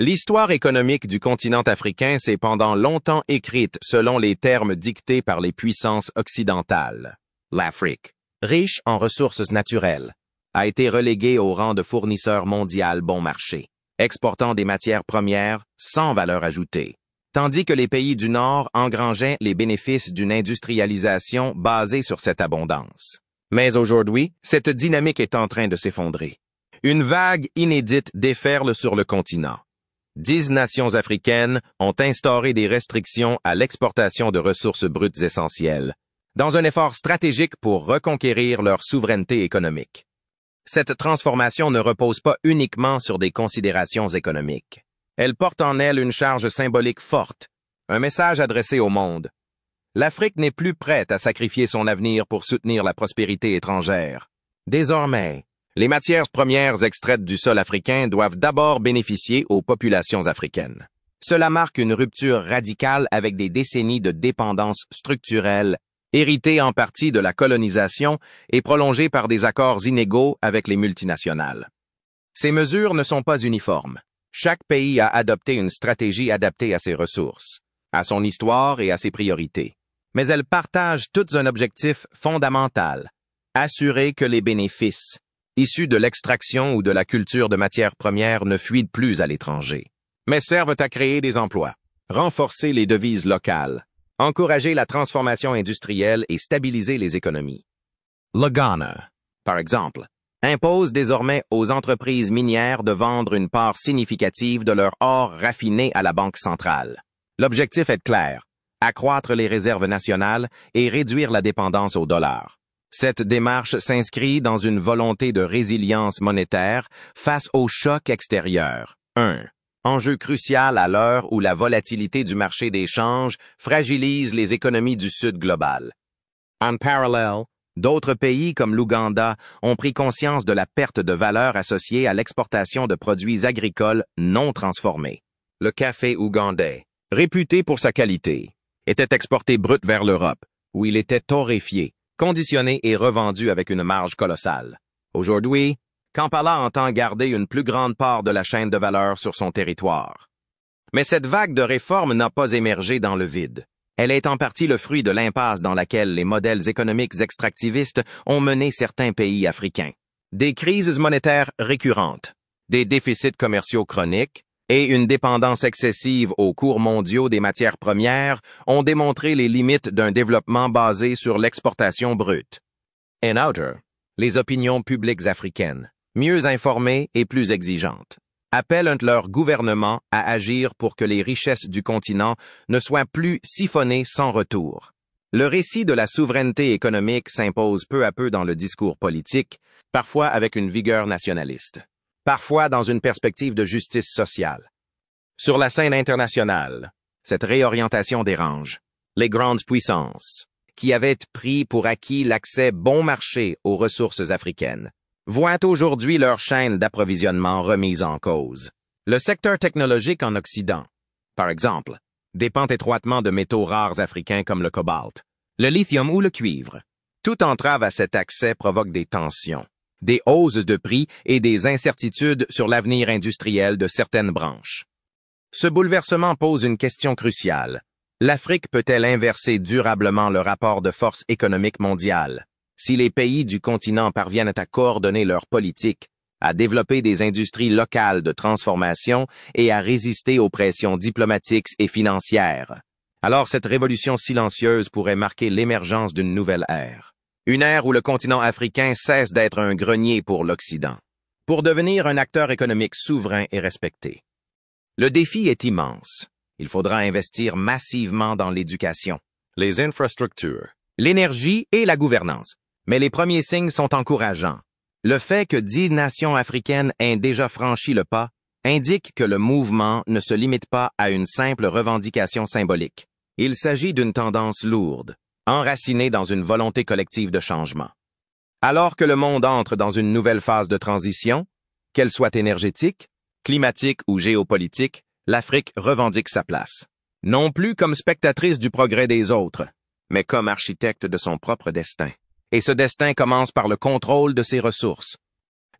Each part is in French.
L'histoire économique du continent africain s'est pendant longtemps écrite selon les termes dictés par les puissances occidentales. L'Afrique, riche en ressources naturelles, a été reléguée au rang de fournisseur mondial bon marché, exportant des matières premières sans valeur ajoutée, tandis que les pays du Nord engrangeaient les bénéfices d'une industrialisation basée sur cette abondance. Mais aujourd'hui, cette dynamique est en train de s'effondrer. Une vague inédite déferle sur le continent. 10 nations africaines ont instauré des restrictions à l'exportation de ressources brutes essentielles, dans un effort stratégique pour reconquérir leur souveraineté économique. Cette transformation ne repose pas uniquement sur des considérations économiques. Elle porte en elle une charge symbolique forte, un message adressé au monde. L'Afrique n'est plus prête à sacrifier son avenir pour soutenir la prospérité étrangère. Désormais, les matières premières extraites du sol africain doivent d'abord bénéficier aux populations africaines. Cela marque une rupture radicale avec des décennies de dépendance structurelle, héritée en partie de la colonisation et prolongée par des accords inégaux avec les multinationales. Ces mesures ne sont pas uniformes. Chaque pays a adopté une stratégie adaptée à ses ressources, à son histoire et à ses priorités. Mais elles partagent toutes un objectif fondamental: assurer que les bénéfices issus de l'extraction ou de la culture de matières premières ne fuient plus à l'étranger, mais servent à créer des emplois, renforcer les devises locales, encourager la transformation industrielle et stabiliser les économies. Le Ghana, par exemple, impose désormais aux entreprises minières de vendre une part significative de leur or raffiné à la Banque centrale. L'objectif est clair: accroître les réserves nationales et réduire la dépendance au dollar. Cette démarche s'inscrit dans une volonté de résilience monétaire face aux chocs extérieurs. 1. Enjeu crucial à l'heure où la volatilité du marché des changes fragilise les économies du Sud global. En parallèle, d'autres pays comme l'Ouganda ont pris conscience de la perte de valeur associée à l'exportation de produits agricoles non transformés. Le café ougandais, réputé pour sa qualité, était exporté brut vers l'Europe, où il était torréfié, conditionné et revendu avec une marge colossale. Aujourd'hui, Kampala entend garder une plus grande part de la chaîne de valeur sur son territoire. Mais cette vague de réformes n'a pas émergé dans le vide. Elle est en partie le fruit de l'impasse dans laquelle les modèles économiques extractivistes ont mené certains pays africains. Des crises monétaires récurrentes, des déficits commerciaux chroniques et une dépendance excessive aux cours mondiaux des matières premières ont démontré les limites d'un développement basé sur l'exportation brute. En outre, les opinions publiques africaines, mieux informées et plus exigeantes, appellent leur gouvernement à agir pour que les richesses du continent ne soient plus siphonnées sans retour. Le récit de la souveraineté économique s'impose peu à peu dans le discours politique, parfois avec une vigueur nationaliste, parfois dans une perspective de justice sociale. Sur la scène internationale, cette réorientation dérange. Les grandes puissances, qui avaient pris pour acquis l'accès bon marché aux ressources africaines, voient aujourd'hui leur chaîne d'approvisionnement remise en cause. Le secteur technologique en Occident, par exemple, dépend étroitement de métaux rares africains comme le cobalt, le lithium ou le cuivre. Toute entrave à cet accès provoque des tensions, des hausses de prix et des incertitudes sur l'avenir industriel de certaines branches. Ce bouleversement pose une question cruciale. L'Afrique peut-elle inverser durablement le rapport de force économique mondiale si les pays du continent parviennent à coordonner leurs politiques, à développer des industries locales de transformation et à résister aux pressions diplomatiques et financières? Alors cette révolution silencieuse pourrait marquer l'émergence d'une nouvelle ère. Une ère où le continent africain cesse d'être un grenier pour l'Occident, pour devenir un acteur économique souverain et respecté. Le défi est immense. Il faudra investir massivement dans l'éducation, les infrastructures, l'énergie et la gouvernance. Mais les premiers signes sont encourageants. Le fait que 10 nations africaines aient déjà franchi le pas indique que le mouvement ne se limite pas à une simple revendication symbolique. Il s'agit d'une tendance lourde, enracinée dans une volonté collective de changement. Alors que le monde entre dans une nouvelle phase de transition, qu'elle soit énergétique, climatique ou géopolitique, l'Afrique revendique sa place. Non plus comme spectatrice du progrès des autres, mais comme architecte de son propre destin. Et ce destin commence par le contrôle de ses ressources.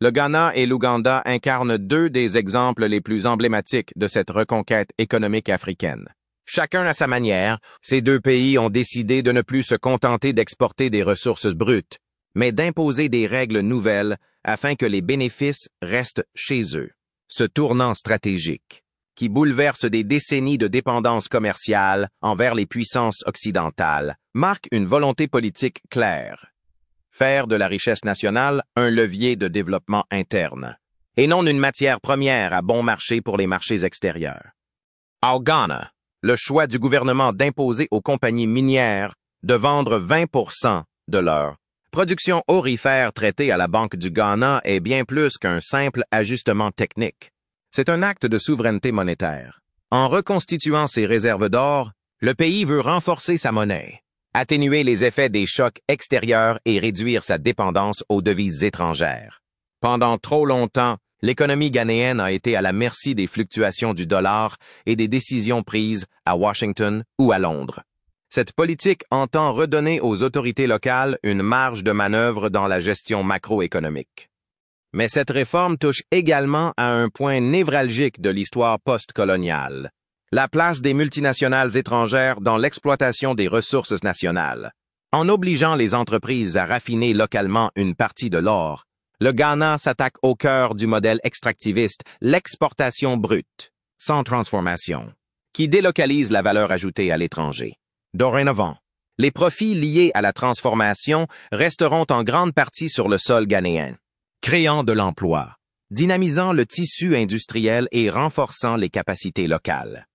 Le Ghana et l'Ouganda incarnent deux des exemples les plus emblématiques de cette reconquête économique africaine. Chacun à sa manière, ces deux pays ont décidé de ne plus se contenter d'exporter des ressources brutes, mais d'imposer des règles nouvelles afin que les bénéfices restent chez eux. Ce tournant stratégique, qui bouleverse des décennies de dépendance commerciale envers les puissances occidentales, marque une volonté politique claire. Faire de la richesse nationale un levier de développement interne, et non une matière première à bon marché pour les marchés extérieurs. Au Ghana, le choix du gouvernement d'imposer aux compagnies minières de vendre 20% de leur production aurifère traitée à la Banque du Ghana est bien plus qu'un simple ajustement technique. C'est un acte de souveraineté monétaire. En reconstituant ses réserves d'or, le pays veut renforcer sa monnaie, atténuer les effets des chocs extérieurs et réduire sa dépendance aux devises étrangères. Pendant trop longtemps, l'économie ghanéenne a été à la merci des fluctuations du dollar et des décisions prises à Washington ou à Londres. Cette politique entend redonner aux autorités locales une marge de manœuvre dans la gestion macroéconomique. Mais cette réforme touche également à un point névralgique de l'histoire postcoloniale, la place des multinationales étrangères dans l'exploitation des ressources nationales. En obligeant les entreprises à raffiner localement une partie de l'or, le Ghana s'attaque au cœur du modèle extractiviste, l'exportation brute, sans transformation, qui délocalise la valeur ajoutée à l'étranger. Dorénavant, les profits liés à la transformation resteront en grande partie sur le sol ghanéen, créant de l'emploi, dynamisant le tissu industriel et renforçant les capacités locales.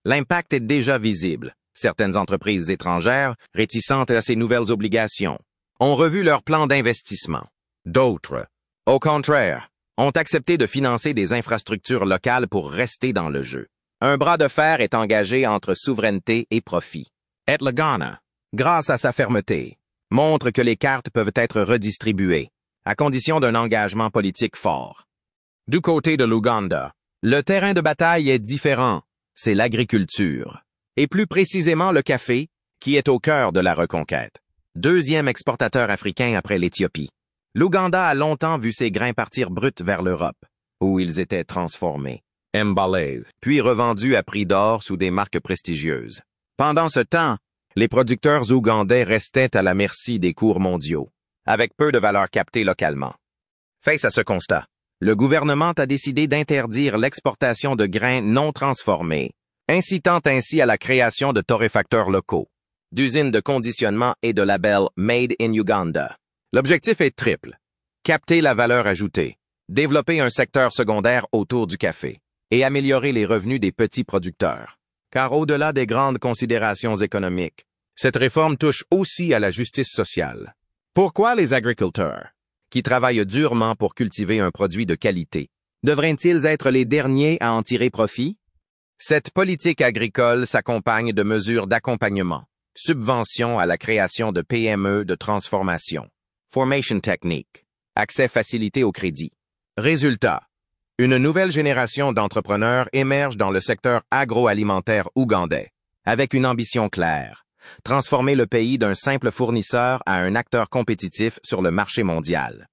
L'impact est déjà visible. Certaines entreprises étrangères, réticentes à ces nouvelles obligations, ont revu leur plan d'investissement. D'autres, au contraire, ont accepté de financer des infrastructures locales pour rester dans le jeu. Un bras de fer est engagé entre souveraineté et profit. Et le Ghana, grâce à sa fermeté, montre que les cartes peuvent être redistribuées, à condition d'un engagement politique fort. Du côté de l'Ouganda, le terrain de bataille est différent, c'est l'agriculture, et plus précisément le café, qui est au cœur de la reconquête. Deuxième exportateur africain après l'Éthiopie. L'Ouganda a longtemps vu ses grains partir bruts vers l'Europe, où ils étaient transformés, emballés, puis revendus à prix d'or sous des marques prestigieuses. Pendant ce temps, les producteurs ougandais restaient à la merci des cours mondiaux, avec peu de valeur captée localement. Face à ce constat, le gouvernement a décidé d'interdire l'exportation de grains non transformés, incitant ainsi à la création de torréfacteurs locaux, d'usines de conditionnement et de labels Made in Uganda. L'objectif est triple: capter la valeur ajoutée, développer un secteur secondaire autour du café et améliorer les revenus des petits producteurs. Car au-delà des grandes considérations économiques, cette réforme touche aussi à la justice sociale. Pourquoi les agriculteurs, qui travaillent durement pour cultiver un produit de qualité, devraient-ils être les derniers à en tirer profit? Cette politique agricole s'accompagne de mesures d'accompagnement, subventions à la création de PME de transformation, formation technique, accès facilité au crédit. Résultat, une nouvelle génération d'entrepreneurs émerge dans le secteur agroalimentaire ougandais, avec une ambition claire: transformer le pays d'un simple fournisseur à un acteur compétitif sur le marché mondial.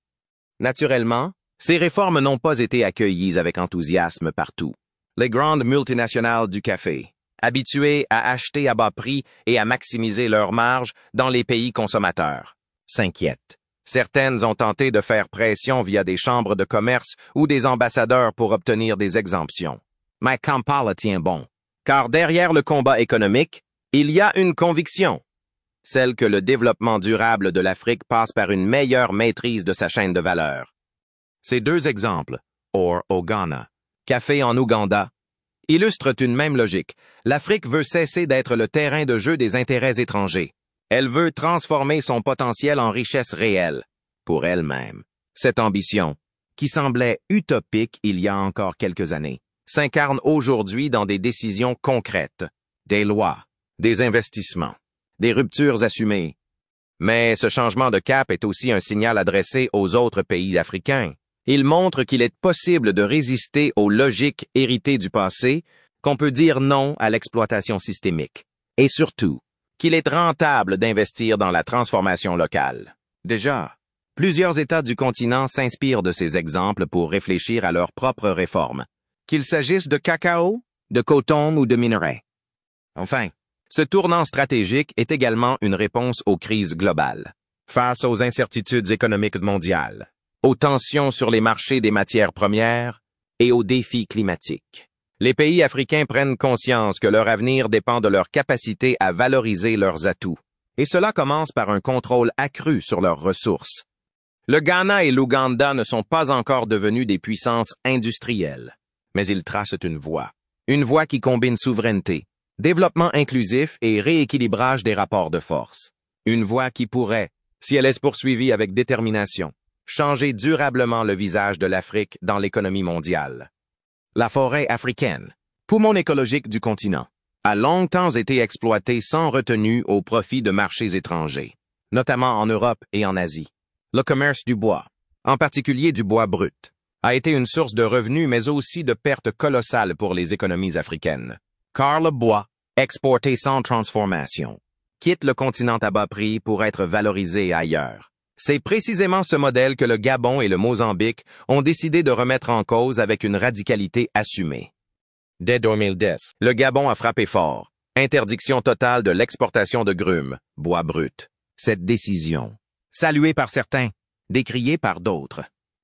Naturellement, ces réformes n'ont pas été accueillies avec enthousiasme partout. Les grandes multinationales du café, habituées à acheter à bas prix et à maximiser leurs marges dans les pays consommateurs, s'inquiètent. Certaines ont tenté de faire pression via des chambres de commerce ou des ambassadeurs pour obtenir des exemptions. Mais Kampala tient bon, car derrière le combat économique, il y a une conviction, celle que le développement durable de l'Afrique passe par une meilleure maîtrise de sa chaîne de valeur. Ces deux exemples, or au Ghana, café en Ouganda, illustrent une même logique. L'Afrique veut cesser d'être le terrain de jeu des intérêts étrangers. Elle veut transformer son potentiel en richesse réelle, pour elle-même. Cette ambition, qui semblait utopique il y a encore quelques années, s'incarne aujourd'hui dans des décisions concrètes, des lois, des investissements, des ruptures assumées. Mais ce changement de cap est aussi un signal adressé aux autres pays africains. Il montre qu'il est possible de résister aux logiques héritées du passé, qu'on peut dire non à l'exploitation systémique, et surtout, qu'il est rentable d'investir dans la transformation locale. Déjà, Plusieurs États du continent s'inspirent de ces exemples pour réfléchir à leurs propres réformes, qu'il s'agisse de cacao, de coton ou de minerais. Enfin, ce tournant stratégique est également une réponse aux crises globales, face aux incertitudes économiques mondiales, aux tensions sur les marchés des matières premières et aux défis climatiques. Les pays africains prennent conscience que leur avenir dépend de leur capacité à valoriser leurs atouts, et cela commence par un contrôle accru sur leurs ressources. Le Ghana et l'Ouganda ne sont pas encore devenus des puissances industrielles, mais ils tracent une voie qui combine souveraineté, développement inclusif et rééquilibrage des rapports de force. Une voie qui pourrait, si elle est poursuivie avec détermination, changer durablement le visage de l'Afrique dans l'économie mondiale. La forêt africaine, poumon écologique du continent, a longtemps été exploitée sans retenue au profit de marchés étrangers, notamment en Europe et en Asie. Le commerce du bois, en particulier du bois brut, a été une source de revenus mais aussi de pertes colossales pour les économies africaines. Car le bois, exporté sans transformation, quitte le continent à bas prix pour être valorisé ailleurs. C'est précisément ce modèle que le Gabon et le Mozambique ont décidé de remettre en cause avec une radicalité assumée. Dès 2010, le Gabon a frappé fort. Interdiction totale de l'exportation de grumes, bois brut. Cette décision, saluée par certains, décriée par d'autres,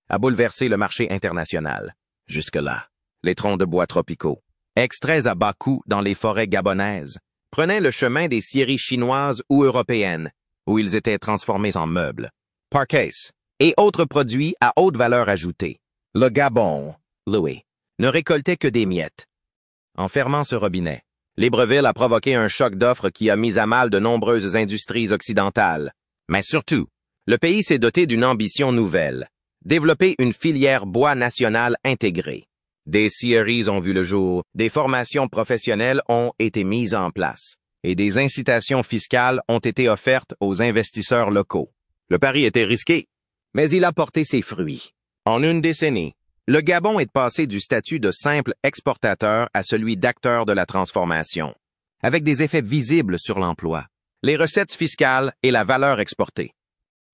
a bouleversé le marché international. Jusque-là, les troncs de bois tropicaux, extraits à bas coût dans les forêts gabonaises, prenaient le chemin des scieries chinoises ou européennes, où ils étaient transformés en meubles, parquets et autres produits à haute valeur ajoutée. Le Gabon, Louis, ne récoltait que des miettes. En fermant ce robinet, Libreville a provoqué un choc d'offres qui a mis à mal de nombreuses industries occidentales. Mais surtout, le pays s'est doté d'une ambition nouvelle, développer une filière bois nationale intégrée. Des scieries ont vu le jour, des formations professionnelles ont été mises en place, et des incitations fiscales ont été offertes aux investisseurs locaux. Le pari était risqué, mais il a porté ses fruits. En une décennie, le Gabon est passé du statut de simple exportateur à celui d'acteur de la transformation, avec des effets visibles sur l'emploi, les recettes fiscales et la valeur exportée.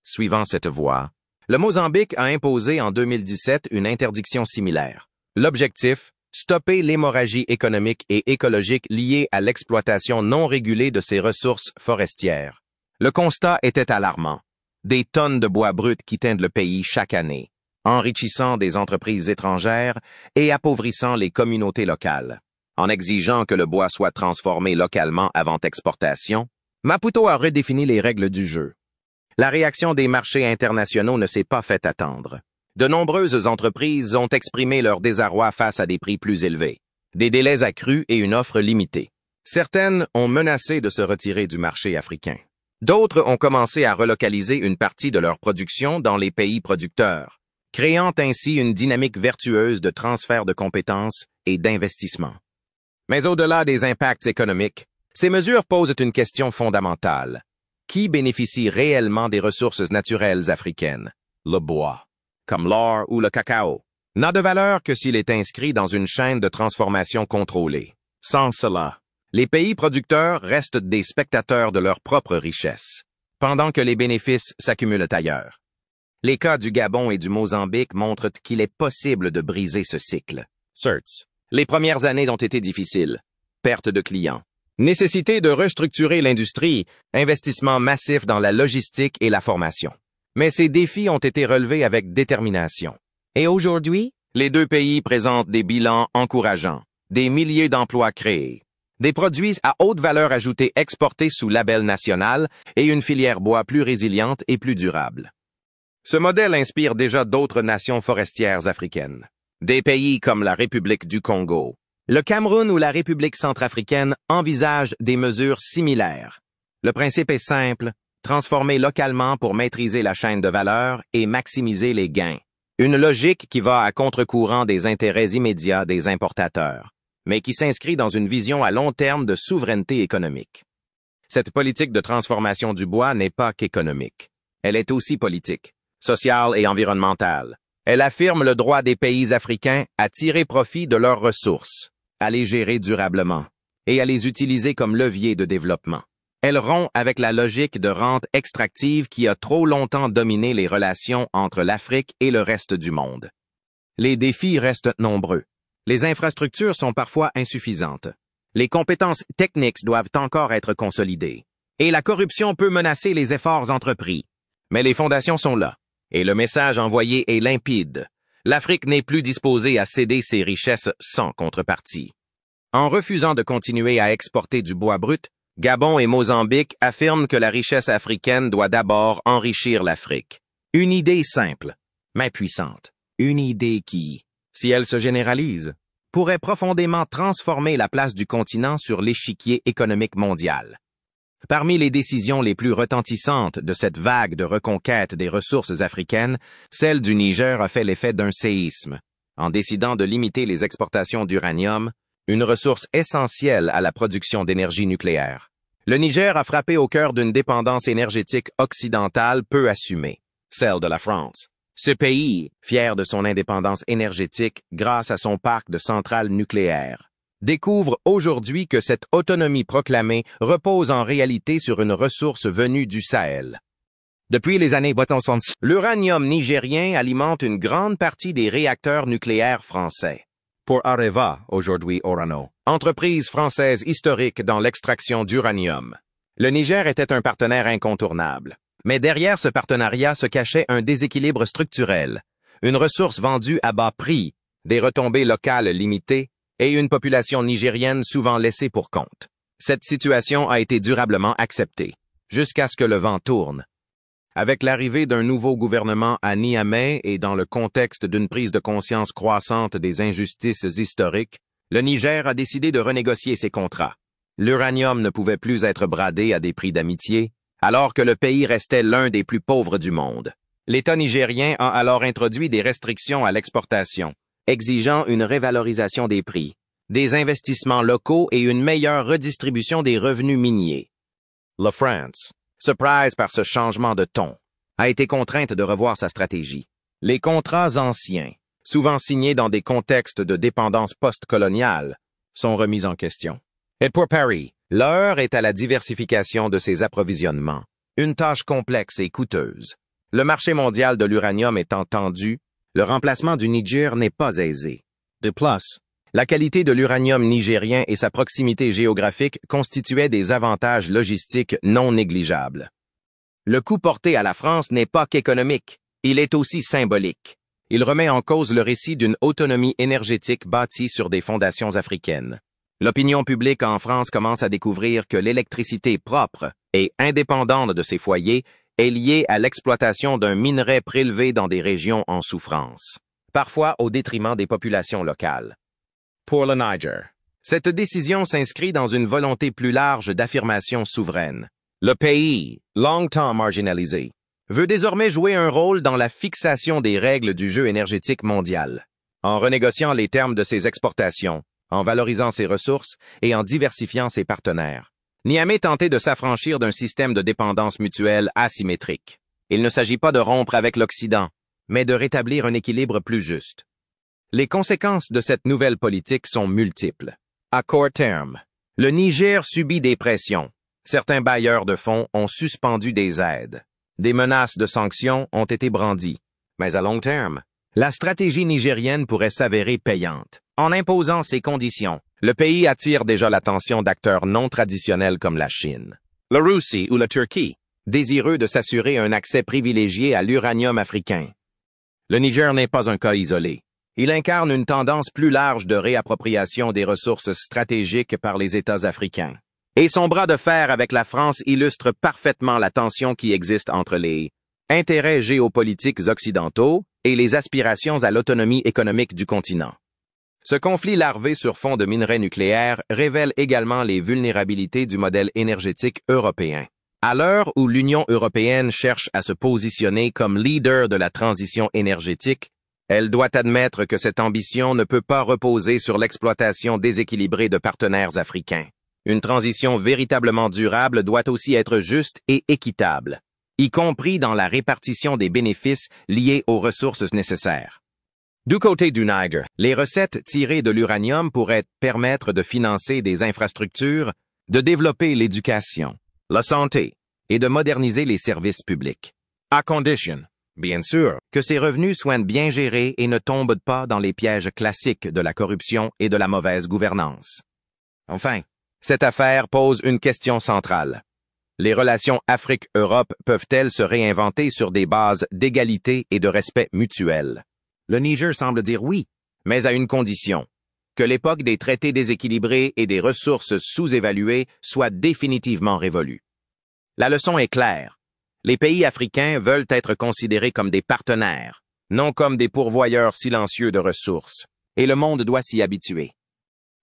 Suivant cette voie, le Mozambique a imposé en 2017 une interdiction similaire. L'objectif, stopper l'hémorragie économique et écologique liée à l'exploitation non régulée de ses ressources forestières. Le constat était alarmant. Des tonnes de bois brut quittent le pays chaque année, enrichissant des entreprises étrangères et appauvrissant les communautés locales. En exigeant que le bois soit transformé localement avant exportation, Maputo a redéfini les règles du jeu. La réaction des marchés internationaux ne s'est pas fait attendre. De nombreuses entreprises ont exprimé leur désarroi face à des prix plus élevés, des délais accrus et une offre limitée. Certaines ont menacé de se retirer du marché africain. D'autres ont commencé à relocaliser une partie de leur production dans les pays producteurs, créant ainsi une dynamique vertueuse de transfert de compétences et d'investissement. Mais au-delà des impacts économiques, ces mesures posent une question fondamentale. Qui bénéficie réellement des ressources naturelles africaines? Le bois, comme l'or ou le cacao, n'a de valeur que s'il est inscrit dans une chaîne de transformation contrôlée. Sans cela, les pays producteurs restent des spectateurs de leur propre richesse, pendant que les bénéfices s'accumulent ailleurs. Les cas du Gabon et du Mozambique montrent qu'il est possible de briser ce cycle. Certes, les premières années ont été difficiles. Perte de clients, nécessité de restructurer l'industrie, investissement massif dans la logistique et la formation. Mais ces défis ont été relevés avec détermination. Et aujourd'hui, les deux pays présentent des bilans encourageants, des milliers d'emplois créés, des produits à haute valeur ajoutée exportés sous label national et une filière bois plus résiliente et plus durable. Ce modèle inspire déjà d'autres nations forestières africaines. Des pays comme la République du Congo, le Cameroun ou la République centrafricaine envisagent des mesures similaires. Le principe est simple, transformer localement pour maîtriser la chaîne de valeur et maximiser les gains. Une logique qui va à contre-courant des intérêts immédiats des importateurs, mais qui s'inscrit dans une vision à long terme de souveraineté économique. Cette politique de transformation du bois n'est pas qu'économique. Elle est aussi politique, sociale et environnementale. Elle affirme le droit des pays africains à tirer profit de leurs ressources, à les gérer durablement et à les utiliser comme levier de développement. Elle rompt avec la logique de rente extractive qui a trop longtemps dominé les relations entre l'Afrique et le reste du monde. Les défis restent nombreux. Les infrastructures sont parfois insuffisantes. Les compétences techniques doivent encore être consolidées. Et la corruption peut menacer les efforts entrepris. Mais les fondations sont là. Et le message envoyé est limpide. L'Afrique n'est plus disposée à céder ses richesses sans contrepartie. En refusant de continuer à exporter du bois brut, Gabon et Mozambique affirment que la richesse africaine doit d'abord enrichir l'Afrique. Une idée simple, mais puissante. Une idée qui, si elle se généralise, pourrait profondément transformer la place du continent sur l'échiquier économique mondial. Parmi les décisions les plus retentissantes de cette vague de reconquête des ressources africaines, celle du Niger a fait l'effet d'un séisme. En décidant de limiter les exportations d'uranium, une ressource essentielle à la production d'énergie nucléaire. Le Niger a frappé au cœur d'une dépendance énergétique occidentale peu assumée, celle de la France. Ce pays, fier de son indépendance énergétique grâce à son parc de centrales nucléaires, découvre aujourd'hui que cette autonomie proclamée repose en réalité sur une ressource venue du Sahel. Depuis les années 60, l'uranium nigérien alimente une grande partie des réacteurs nucléaires français. Pour Areva, aujourd'hui Orano, entreprise française historique dans l'extraction d'uranium. Le Niger était un partenaire incontournable. Mais derrière ce partenariat se cachait un déséquilibre structurel, une ressource vendue à bas prix, des retombées locales limitées et une population nigérienne souvent laissée pour compte. Cette situation a été durablement acceptée, jusqu'à ce que le vent tourne. Avec l'arrivée d'un nouveau gouvernement à Niamey et dans le contexte d'une prise de conscience croissante des injustices historiques, le Niger a décidé de renégocier ses contrats. L'uranium ne pouvait plus être bradé à des prix d'amitié, alors que le pays restait l'un des plus pauvres du monde. L'État nigérien a alors introduit des restrictions à l'exportation, exigeant une révalorisation des prix, des investissements locaux et une meilleure redistribution des revenus miniers. La France, surprise par ce changement de ton, a été contrainte de revoir sa stratégie. Les contrats anciens, souvent signés dans des contextes de dépendance post-coloniale, sont remis en question. Et pour Paris, l'heure est à la diversification de ses approvisionnements, une tâche complexe et coûteuse. Le marché mondial de l'uranium étant tendu, le remplacement du Niger n'est pas aisé. De plus, la qualité de l'uranium nigérien et sa proximité géographique constituaient des avantages logistiques non négligeables. Le coût porté à la France n'est pas qu'économique, il est aussi symbolique. Il remet en cause le récit d'une autonomie énergétique bâtie sur des fondations africaines. L'opinion publique en France commence à découvrir que l'électricité propre et indépendante de ses foyers est liée à l'exploitation d'un minerai prélevé dans des régions en souffrance, parfois au détriment des populations locales. Pour le Niger, cette décision s'inscrit dans une volonté plus large d'affirmation souveraine. Le pays, longtemps marginalisé, veut désormais jouer un rôle dans la fixation des règles du jeu énergétique mondial. En renégociant les termes de ses exportations, en valorisant ses ressources et en diversifiant ses partenaires. Niamey tentait de s'affranchir d'un système de dépendance mutuelle asymétrique. Il ne s'agit pas de rompre avec l'Occident, mais de rétablir un équilibre plus juste. Les conséquences de cette nouvelle politique sont multiples. À court terme, le Niger subit des pressions. Certains bailleurs de fonds ont suspendu des aides. Des menaces de sanctions ont été brandies. Mais à long terme, la stratégie nigérienne pourrait s'avérer payante. En imposant ces conditions, le pays attire déjà l'attention d'acteurs non traditionnels comme la Chine, la Russie ou la Turquie, désireux de s'assurer un accès privilégié à l'uranium africain. Le Niger n'est pas un cas isolé. Il incarne une tendance plus large de réappropriation des ressources stratégiques par les États africains. Et son bras de fer avec la France illustre parfaitement la tension qui existe entre les intérêts géopolitiques occidentaux et les aspirations à l'autonomie économique du continent. Ce conflit larvé sur fond de minerais nucléaires révèle également les vulnérabilités du modèle énergétique européen. À l'heure où l'Union européenne cherche à se positionner comme leader de la transition énergétique, elle doit admettre que cette ambition ne peut pas reposer sur l'exploitation déséquilibrée de partenaires africains. Une transition véritablement durable doit aussi être juste et équitable, y compris dans la répartition des bénéfices liés aux ressources nécessaires. Du côté du Niger, les recettes tirées de l'uranium pourraient permettre de financer des infrastructures, de développer l'éducation, la santé et de moderniser les services publics. À condition, bien sûr, que ces revenus soient bien gérés et ne tombent pas dans les pièges classiques de la corruption et de la mauvaise gouvernance. Enfin, cette affaire pose une question centrale. Les relations Afrique-Europe peuvent-elles se réinventer sur des bases d'égalité et de respect mutuel? Le Niger semble dire oui, mais à une condition, que l'époque des traités déséquilibrés et des ressources sous-évaluées soit définitivement révolue. La leçon est claire. Les pays africains veulent être considérés comme des partenaires, non comme des pourvoyeurs silencieux de ressources, et le monde doit s'y habituer.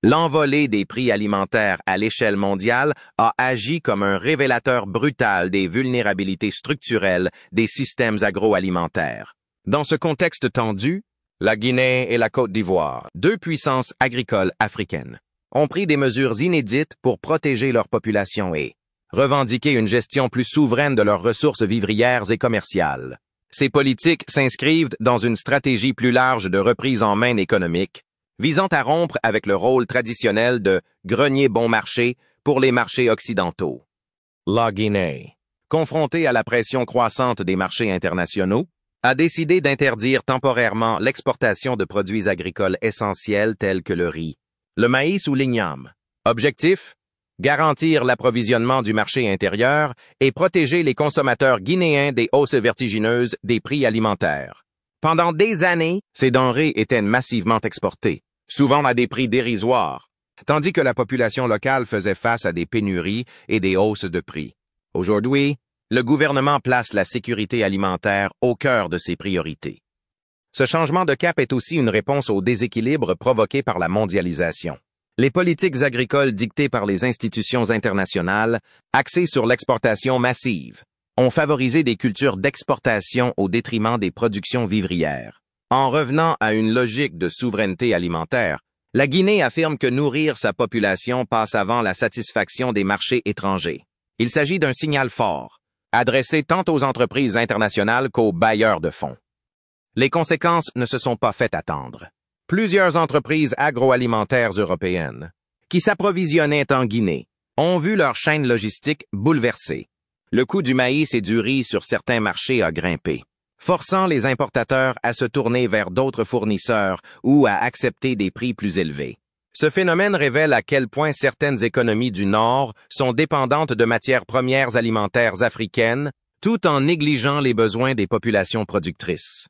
L'envolée des prix alimentaires à l'échelle mondiale a agi comme un révélateur brutal des vulnérabilités structurelles des systèmes agroalimentaires. Dans ce contexte tendu, la Guinée et la Côte d'Ivoire, deux puissances agricoles africaines, ont pris des mesures inédites pour protéger leur population et revendiquer une gestion plus souveraine de leurs ressources vivrières et commerciales. Ces politiques s'inscrivent dans une stratégie plus large de reprise en main économique, visant à rompre avec le rôle traditionnel de grenier bon marché pour les marchés occidentaux. La Guinée, confrontée à la pression croissante des marchés internationaux, a décidé d'interdire temporairement l'exportation de produits agricoles essentiels tels que le riz, le maïs ou l'igname. Objectif? Garantir l'approvisionnement du marché intérieur et protéger les consommateurs guinéens des hausses vertigineuses des prix alimentaires. Pendant des années, ces denrées étaient massivement exportées, souvent à des prix dérisoires, tandis que la population locale faisait face à des pénuries et des hausses de prix. Aujourd'hui, le gouvernement place la sécurité alimentaire au cœur de ses priorités. Ce changement de cap est aussi une réponse au déséquilibre provoqué par la mondialisation. Les politiques agricoles dictées par les institutions internationales, axées sur l'exportation massive, ont favorisé des cultures d'exportation au détriment des productions vivrières. En revenant à une logique de souveraineté alimentaire, la Guinée affirme que nourrir sa population passe avant la satisfaction des marchés étrangers. Il s'agit d'un signal fort, adressé tant aux entreprises internationales qu'aux bailleurs de fonds. Les conséquences ne se sont pas fait attendre. Plusieurs entreprises agroalimentaires européennes, qui s'approvisionnaient en Guinée, ont vu leur chaîne logistique bouleversée. Le coût du maïs et du riz sur certains marchés a grimpé, forçant les importateurs à se tourner vers d'autres fournisseurs ou à accepter des prix plus élevés. Ce phénomène révèle à quel point certaines économies du Nord sont dépendantes de matières premières alimentaires africaines, tout en négligeant les besoins des populations productrices.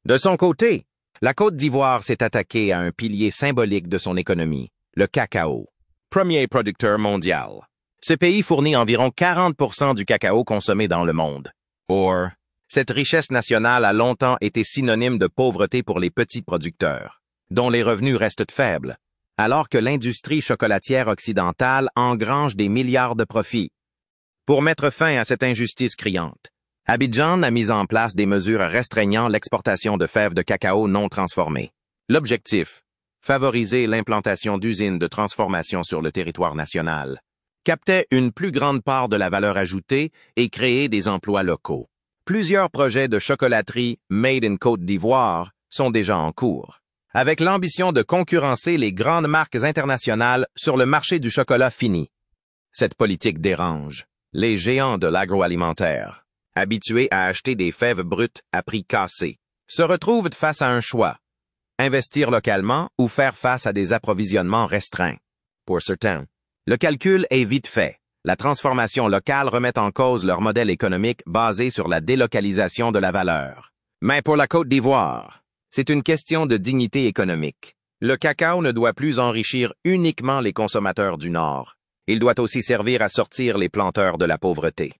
De son côté, la Côte d'Ivoire s'est attaquée à un pilier symbolique de son économie, le cacao, premier producteur mondial. Ce pays fournit environ 40% du cacao consommé dans le monde. Or, cette richesse nationale a longtemps été synonyme de pauvreté pour les petits producteurs, dont les revenus restent faibles, alors que l'industrie chocolatière occidentale engrange des milliards de profits. Pour mettre fin à cette injustice criante, Abidjan a mis en place des mesures restreignant l'exportation de fèves de cacao non transformées. L'objectif, favoriser l'implantation d'usines de transformation sur le territoire national, captait une plus grande part de la valeur ajoutée et créer des emplois locaux. Plusieurs projets de chocolaterie Made in Côte d'Ivoire sont déjà en cours, avec l'ambition de concurrencer les grandes marques internationales sur le marché du chocolat fini. Cette politique dérange les géants de l'agroalimentaire, habitués à acheter des fèves brutes à prix cassés, se retrouvent face à un choix: investir localement ou faire face à des approvisionnements restreints. Pour certains, le calcul est vite fait. La transformation locale remet en cause leur modèle économique basé sur la délocalisation de la valeur. Mais pour la Côte d'Ivoire, c'est une question de dignité économique. Le cacao ne doit plus enrichir uniquement les consommateurs du Nord. Il doit aussi servir à sortir les planteurs de la pauvreté.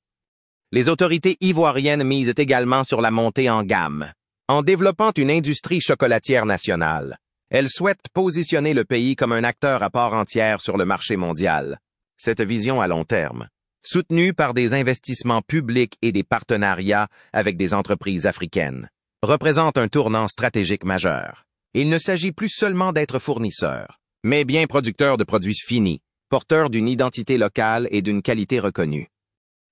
Les autorités ivoiriennes misent également sur la montée en gamme. En développant une industrie chocolatière nationale, elles souhaitent positionner le pays comme un acteur à part entière sur le marché mondial. Cette vision à long terme, soutenue par des investissements publics et des partenariats avec des entreprises africaines, représente un tournant stratégique majeur. Il ne s'agit plus seulement d'être fournisseur, mais bien producteur de produits finis, porteur d'une identité locale et d'une qualité reconnue.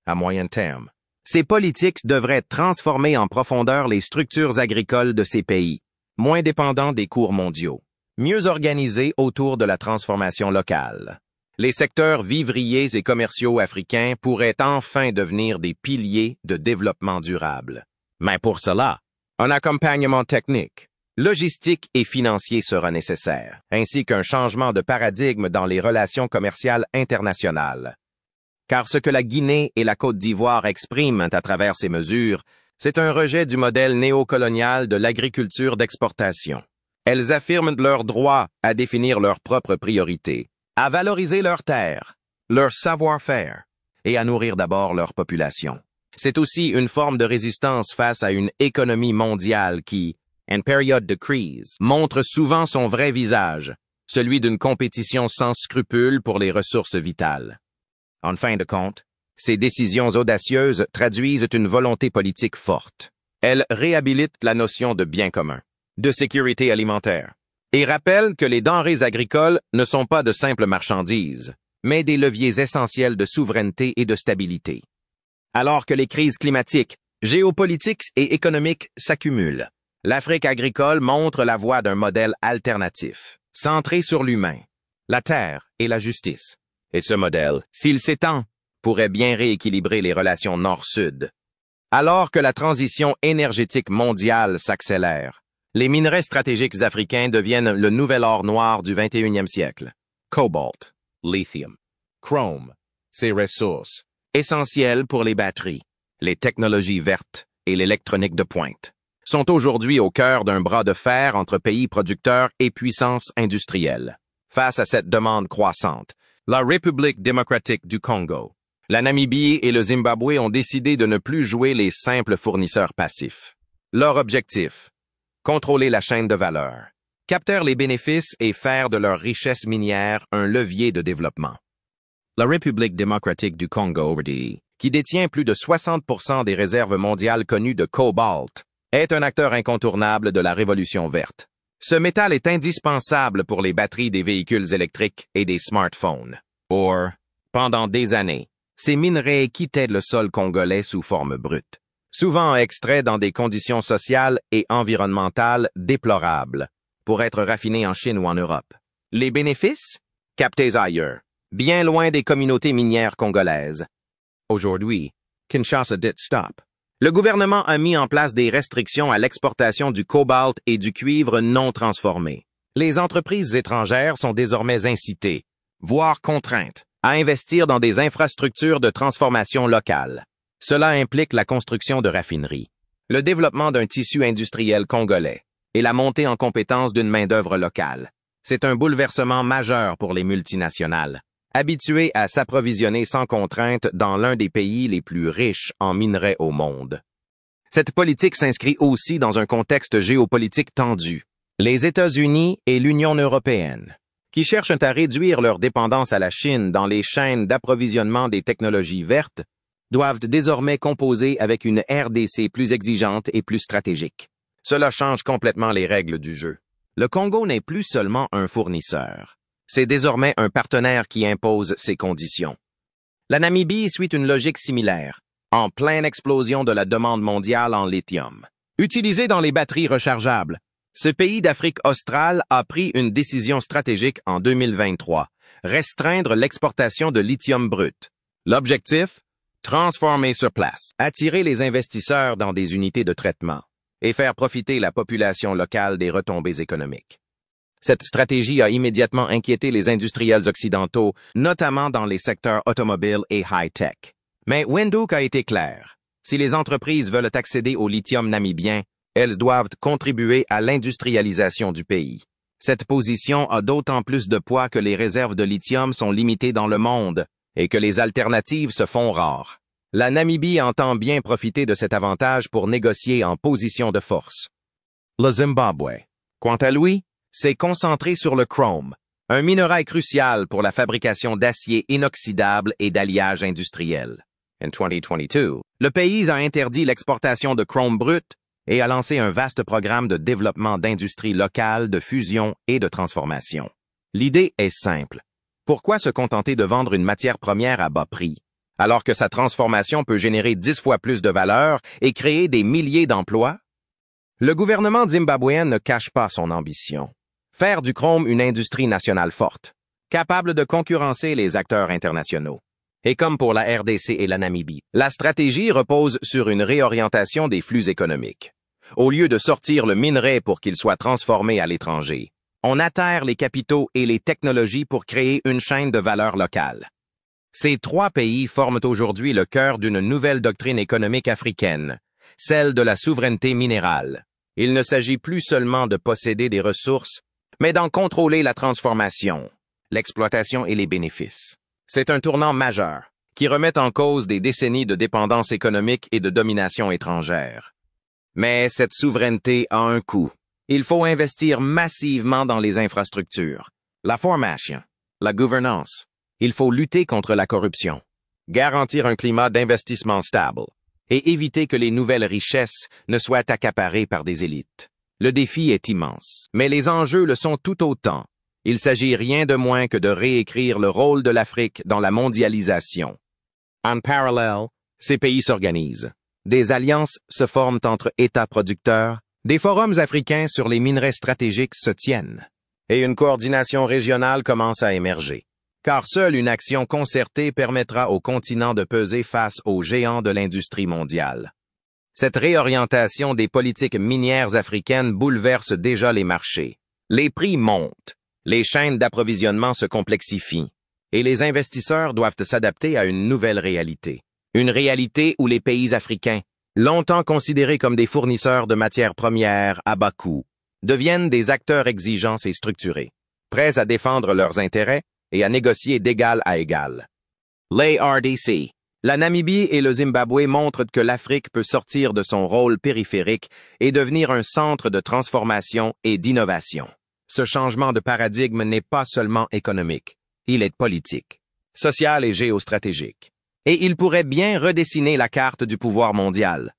À moyen terme, ces politiques devraient transformer en profondeur les structures agricoles de ces pays, moins dépendants des cours mondiaux, mieux organisés autour de la transformation locale. les secteurs vivriers et commerciaux africains pourraient enfin devenir des piliers de développement durable. Mais pour cela, un accompagnement technique, logistique et financier sera nécessaire, ainsi qu'un changement de paradigme dans les relations commerciales internationales. Car ce que la Guinée et la Côte d'Ivoire expriment à travers ces mesures, c'est un rejet du modèle néocolonial de l'agriculture d'exportation. Elles affirment leur droit à définir leurs propres priorités, à valoriser leurs terres, leur savoir-faire et à nourrir d'abord leur population. C'est aussi une forme de résistance face à une économie mondiale qui, en période de crise, montre souvent son vrai visage, celui d'une compétition sans scrupules pour les ressources vitales. En fin de compte, ces décisions audacieuses traduisent une volonté politique forte. Elles réhabilitent la notion de bien commun, de sécurité alimentaire, et rappellent que les denrées agricoles ne sont pas de simples marchandises, mais des leviers essentiels de souveraineté et de stabilité. Alors que les crises climatiques, géopolitiques et économiques s'accumulent, l'Afrique agricole montre la voie d'un modèle alternatif, centré sur l'humain, la terre et la justice. Et ce modèle, s'il s'étend, pourrait bien rééquilibrer les relations nord-sud. Alors que la transition énergétique mondiale s'accélère, les minerais stratégiques africains deviennent le nouvel or noir du 21e siècle. Cobalt, lithium, chrome, ces ressources, essentielles pour les batteries, les technologies vertes et l'électronique de pointe, sont aujourd'hui au cœur d'un bras de fer entre pays producteurs et puissances industrielles. Face à cette demande croissante, la République démocratique du Congo, la Namibie et le Zimbabwe ont décidé de ne plus jouer les simples fournisseurs passifs. Leur objectif: contrôler la chaîne de valeur, capter les bénéfices et faire de leur richesse minière un levier de développement. La République démocratique du Congo, qui détient plus de 60% des réserves mondiales connues de cobalt, est un acteur incontournable de la révolution verte. Ce métal est indispensable pour les batteries des véhicules électriques et des smartphones. Or, pendant des années, ces minerais quittaient le sol congolais sous forme brute, souvent extraits dans des conditions sociales et environnementales déplorables, pour être raffinés en Chine ou en Europe. Les bénéfices? Captés ailleurs, bien loin des communautés minières congolaises. Aujourd'hui, Kinshasa dit stop. Le gouvernement a mis en place des restrictions à l'exportation du cobalt et du cuivre non transformés. Les entreprises étrangères sont désormais incitées, voire contraintes, à investir dans des infrastructures de transformation locales. Cela implique la construction de raffineries, le développement d'un tissu industriel congolais et la montée en compétence d'une main-d'œuvre locale. C'est un bouleversement majeur pour les multinationales, habituées à s'approvisionner sans contrainte dans l'un des pays les plus riches en minerais au monde. Cette politique s'inscrit aussi dans un contexte géopolitique tendu. Les États-Unis et l'Union européenne, qui cherchent à réduire leur dépendance à la Chine dans les chaînes d'approvisionnement des technologies vertes, doivent désormais composer avec une RDC plus exigeante et plus stratégique. Cela change complètement les règles du jeu. Le Congo n'est plus seulement un fournisseur. C'est désormais un partenaire qui impose ses conditions. La Namibie suit une logique similaire, en pleine explosion de la demande mondiale en lithium. Utilisé dans les batteries rechargeables, ce pays d'Afrique australe a pris une décision stratégique en 2023, restreindre l'exportation de lithium brut. L'objectif? Transformer sur place, attirer les investisseurs dans des unités de traitement et faire profiter la population locale des retombées économiques. Cette stratégie a immédiatement inquiété les industriels occidentaux, notamment dans les secteurs automobiles et high-tech. Mais Windhoek a été clair. Si les entreprises veulent accéder au lithium namibien, elles doivent contribuer à l'industrialisation du pays. Cette position a d'autant plus de poids que les réserves de lithium sont limitées dans le monde et que les alternatives se font rares. La Namibie entend bien profiter de cet avantage pour négocier en position de force. Le Zimbabwe, quant à lui, s'est concentré sur le chrome, un minerai crucial pour la fabrication d'acier inoxydable et d'alliage industriel. En 2022, le pays a interdit l'exportation de chrome brut et a lancé un vaste programme de développement d'industries locales, de fusion et de transformation. L'idée est simple. Pourquoi se contenter de vendre une matière première à bas prix, alors que sa transformation peut générer 10 fois plus de valeur et créer des milliers d'emplois? Le gouvernement zimbabwéen ne cache pas son ambition. Faire du chrome une industrie nationale forte. capable de concurrencer les acteurs internationaux. Et comme pour la RDC et la Namibie, la stratégie repose sur une réorientation des flux économiques. Au lieu de sortir le minerai pour qu'il soit transformé à l'étranger, on atterre les capitaux et les technologies pour créer une chaîne de valeur locale. Ces trois pays forment aujourd'hui le cœur d'une nouvelle doctrine économique africaine, celle de la souveraineté minérale. Il ne s'agit plus seulement de posséder des ressources, mais d'en contrôler la transformation, l'exploitation et les bénéfices. C'est un tournant majeur qui remet en cause des décennies de dépendance économique et de domination étrangère. Mais cette souveraineté a un coût. Il faut investir massivement dans les infrastructures, la formation, la gouvernance. Il faut lutter contre la corruption, garantir un climat d'investissement stable et éviter que les nouvelles richesses ne soient accaparées par des élites. Le défi est immense, mais les enjeux le sont tout autant. Il s'agit rien de moins que de réécrire le rôle de l'Afrique dans la mondialisation. En parallèle, ces pays s'organisent. Des alliances se forment entre États producteurs, des forums africains sur les minerais stratégiques se tiennent, et une coordination régionale commence à émerger. Car seule une action concertée permettra au continent de peser face aux géants de l'industrie mondiale. Cette réorientation des politiques minières africaines bouleverse déjà les marchés. Les prix montent, les chaînes d'approvisionnement se complexifient, et les investisseurs doivent s'adapter à une nouvelle réalité. Une réalité où les pays africains, longtemps considérés comme des fournisseurs de matières premières à bas coût, deviennent des acteurs exigeants et structurés, prêts à défendre leurs intérêts et à négocier d'égal à égal. Les RDC, la Namibie et le Zimbabwe montrent que l'Afrique peut sortir de son rôle périphérique et devenir un centre de transformation et d'innovation. Ce changement de paradigme n'est pas seulement économique, il est politique, social et géostratégique. Et il pourrait bien redessiner la carte du pouvoir mondial.